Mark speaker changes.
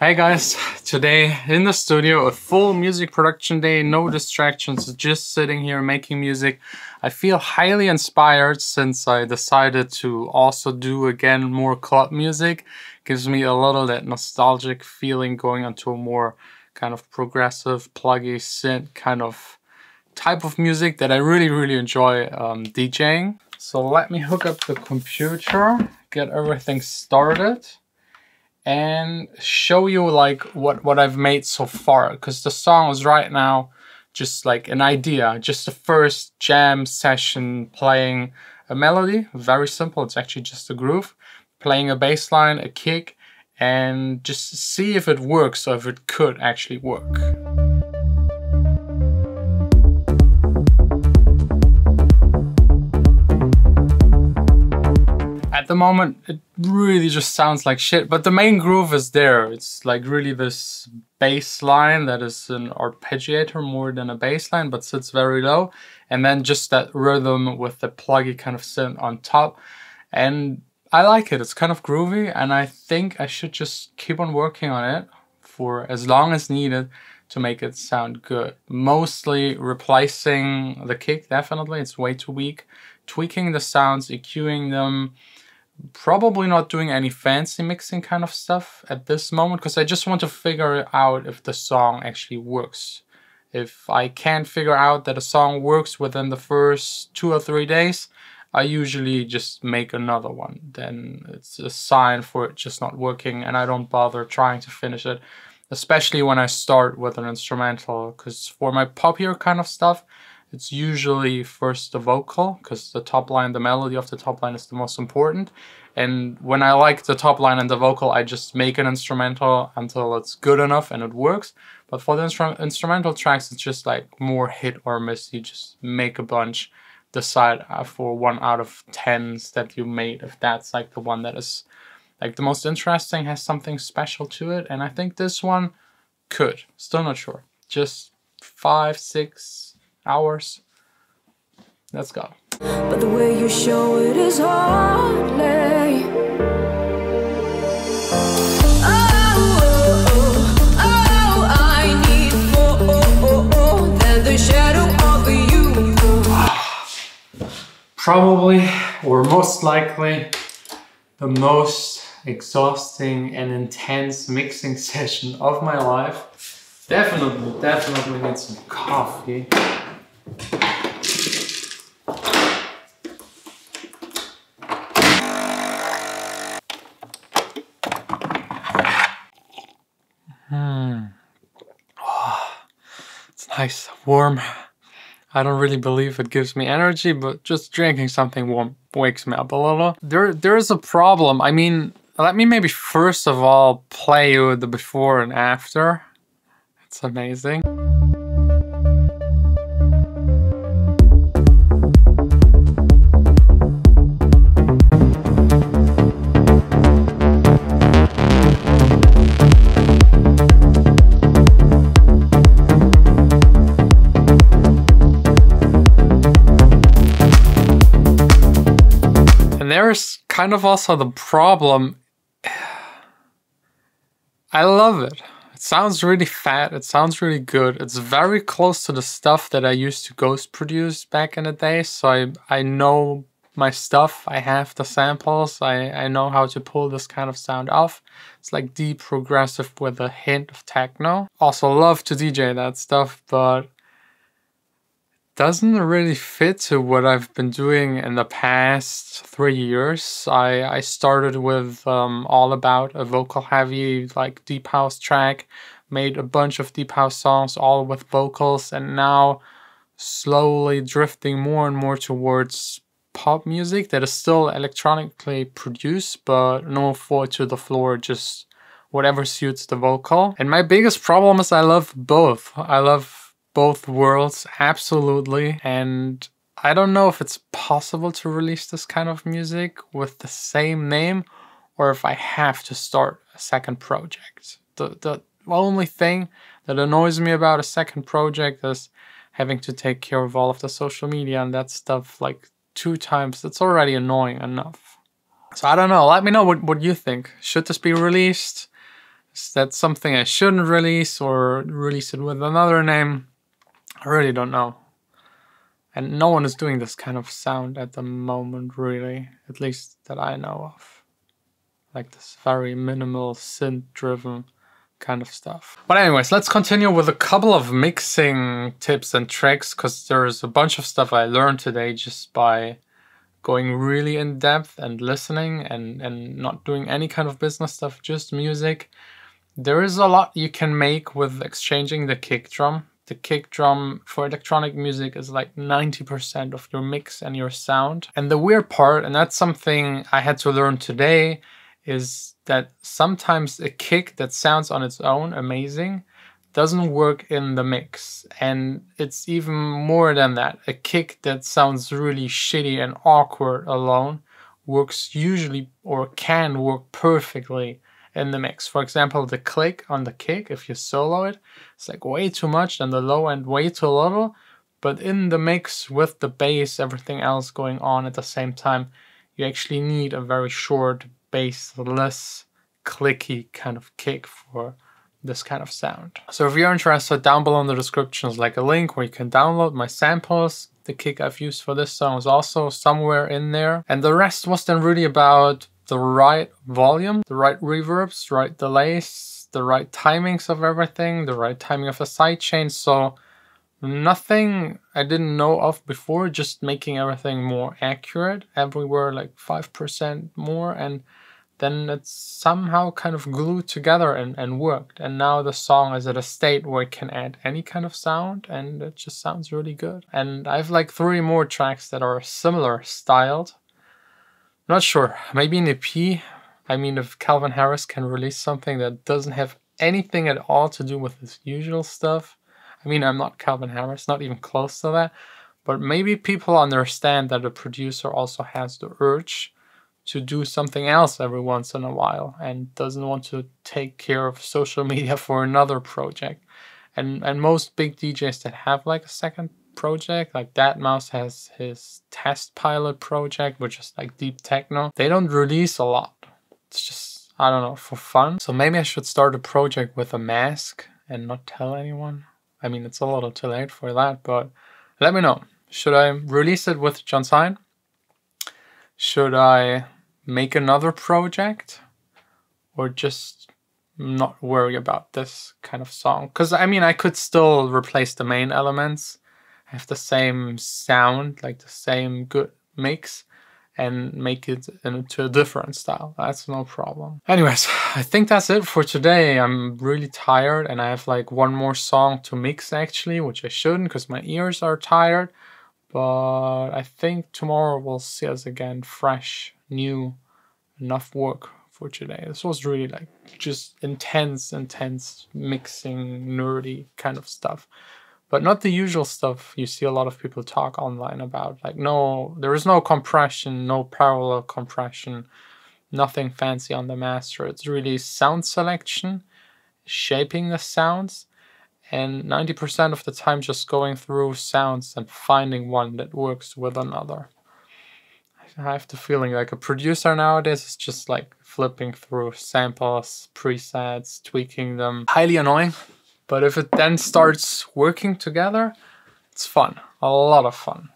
Speaker 1: Hey guys, today in the studio, a full music production day, no distractions, just sitting here making music. I feel highly inspired since I decided to also do again more club music. Gives me a little that nostalgic feeling going onto a more kind of progressive, pluggy synth kind of type of music that I really enjoy DJing. So let me hook up the computer, get everything started, and show you like what I've made so far, because the song is right now just like an idea, just the first jam session playing a melody, very simple, it's actually just a groove, playing a bass line, a kick, and just see if it works or if it could actually work. At the moment, it really just sounds like shit, but the main groove is there. It's like really this bass line that is an arpeggiator more than a bass line, but sits very low. And then just that rhythm with the pluggy kind of synth on top. And I like it. It's kind of groovy, and I think I should just keep on working on it for as long as needed to make it sound good. Mostly replacing the kick, definitely. It's way too weak. Tweaking the sounds, EQing them. Probably not doing any fancy mixing kind of stuff at this moment, because I just want to figure out if the song actually works. If I can't figure out that a song works within the first 2 or 3 days, I usually just make another one. Then it's a sign for it just not working, and I don't bother trying to finish it, especially when I start with an instrumental, because for my poppier kind of stuff, it's usually first the vocal, because the top line, the melody of the top line is the most important. And when I like the top line and the vocal, I just make an instrumental until it's good enough and it works. But for the instrumental tracks, it's just like more hit or miss. You just make a bunch, decide for 1 out of 10s that you made, if that's like the one that is like the most interesting, has something special to it. And I think this one could. Still not sure. Just 5, 6 hours. Let's go.
Speaker 2: But the way you show it is hardly. I need more than the shadow of you.
Speaker 1: Probably, or most likely, the most exhausting and intense mixing session of my life. Definitely need some coffee. Oh, it's nice, warm. I don't really believe it gives me energy, but just drinking something warm wakes me up a little. There is a problem. I mean, let me maybe first of all play you the before and after. It's amazing. And there's kind of also the problem. I love it. It sounds really fat, it sounds really good. It's very close to the stuff that I used to ghost produce back in the day, so I know my stuff, I have the samples, I know how to pull this kind of sound off. It's like deep progressive with a hint of techno. Also love to DJ that stuff, but doesn't really fit to what I've been doing in the past 3 years. I started with all about a vocal heavy like deep house track, made a bunch of deep house songs all with vocals, and now slowly drifting more and more towards pop music that is still electronically produced, but no 4 to the floor, just whatever suits the vocal. And my biggest problem is I love both. I love both worlds, absolutely, and I don't know if it's possible to release this kind of music with the same name, or if I have to start a second project. The only thing that annoys me about a second project is having to take care of all of the social media and that stuff like 2 times. It's already annoying enough. So I don't know, let me know what you think. Should this be released? Is that something I shouldn't release or release it with another name? I really don't know. And no one is doing this kind of sound at the moment, really, at least that I know of. Like this very minimal synth-driven kind of stuff. But anyways, let's continue with a couple of mixing tips and tricks, because there's a bunch of stuff I learned today just by going really in depth and listening and not doing any kind of business stuff, just music. There is a lot you can make with exchanging the kick drum. The kick drum for electronic music is like 90% of your mix and your sound. And the weird part, and that's something I had to learn today, is that sometimes a kick that sounds on its own amazing doesn't work in the mix. And it's even more than that. A kick that sounds really shitty and awkward alone works usually, or can work perfectly in the mix. For example, the click on the kick, if you solo it, it's like way too much, and the low end way too little. But in the mix with the bass, everything else going on at the same time, you actually need a very short, bassless, clicky kind of kick for this kind of sound. So if you're interested, down below in the description is like a link where you can download my samples. The kick I've used for this song is also somewhere in there. And the rest was then really about the right volume, the right reverbs, right delays, the right timings of everything, the right timing of the sidechain. So nothing I didn't know of before, just making everything more accurate everywhere, like 5% more, and then it's somehow kind of glued together and worked. And now the song is at a state where it can add any kind of sound, and it just sounds really good. And I have like 3 more tracks that are similar styled. Not sure, maybe an EP. I mean, if Calvin Harris can release something that doesn't have anything at all to do with his usual stuff. I mean, I'm not Calvin Harris, not even close to that. But maybe people understand that a producer also has the urge to do something else every once in a while and doesn't want to take care of social media for another project. And most big DJs that have like a second project, like Mouse has his test pilot project, which is like deep techno, they don't release a lot. It's just, I don't know, for fun. So maybe I should start a project with a mask and not tell anyone. I mean, it's a little too late for that, but let me know. Should I release it with John Sine? Should I make another project? Or just not worry about this kind of song? Because I mean, I could still replace the main elements, have the same sound, like the same good mix, and make it into a different style. That's no problem. Anyways, I think that's it for today. I'm really tired, and I have like 1 more song to mix actually, which I shouldn't because my ears are tired. But I think tomorrow we'll see us again, fresh, new, enough work for today. This was really like just intense mixing, nerdy kind of stuff. But not the usual stuff you see a lot of people talk online about. Like, no, there is no compression, no parallel compression, nothing fancy on the master. It's really sound selection, shaping the sounds, and 90% of the time just going through sounds and finding one that works with another. I have the feeling like a producer nowadays is just like flipping through samples, presets, tweaking them. Highly annoying. But if it then starts working together, it's fun. A lot of fun.